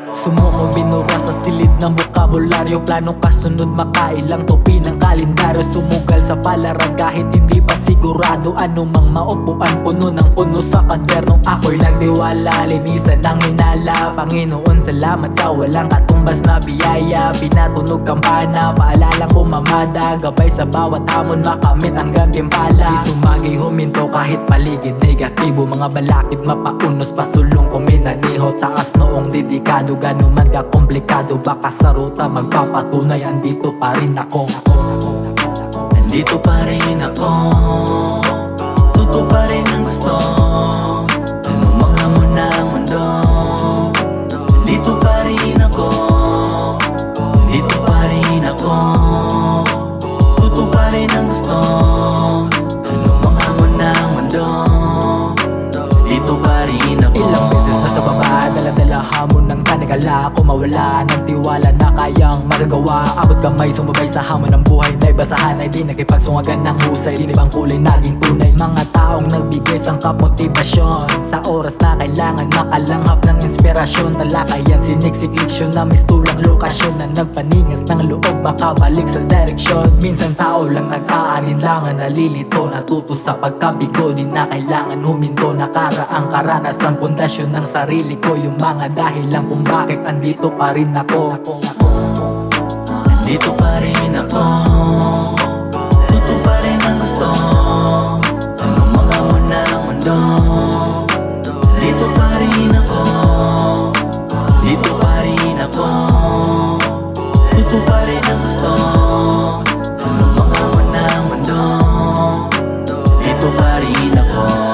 Sumuko binura sa silid ng bokabularyo, planong kasunod makailang topi ng kalendaryo. Sumugal sa palaran kahit hindi pa sigurado, anumang maupuan puno ng puno sa kaderno. Ako'y nagtiwala, linisan ng hinala. Panginoon salamat sa walang katumbas na biyaya. Pinatunog kampana, paalalang kumamada, gabay sa bawat hamon makamit ang gantimpala. Di sumagi huminto kahit paligid negatibo, mga balakid mapaunos pasulong kuminaniho. Taas noong dedikado, ganuman ka komplikado, baka sa ruta magpapatunay andito pa rin ako. Andito pa rin ako, totoo pa rin ang gusto. Anumang hamon ng mundo, andito pa rin ako. Andito pa rin ako, totoo pa rin ang gusto. Anumang hamon ng mundo, andito pa rin ako. Ilang beses na sa baba, dala-dala hamon ng tanigala. Ako mawala ng tiwala na kayang magagawa. Abot kamay, sumabay sa hamon ng buhay. Na ibasahan ay di nakipagsungagan ng husay. Di ibang kulay naging tunay, mga taong nagbigay sangkap motibasyon. Sa oras na kailangan makalanghap ng inspirasyon. Talakayan, siniksik, leksyon na mistulang lokasyon, na nagpaningas ng loob makabalik sa direksyon. Minsan tao lang nag-aalinlangan, nalilito, natuto sa pagkabigo. Di na kailangan huminto, nakaraang karanasan pundasyon ng sarili ko. Yung mga dahilan kung bakit andito pa rin ako. Andito pa rin ako, totoo pa rin ang gusto. Anong mga hamon ng mundo, andito pa rin ako. Andito pa rin ako, totoo pa rin ang gusto. Anong mga hamon ng mundo, andito pa rin ako.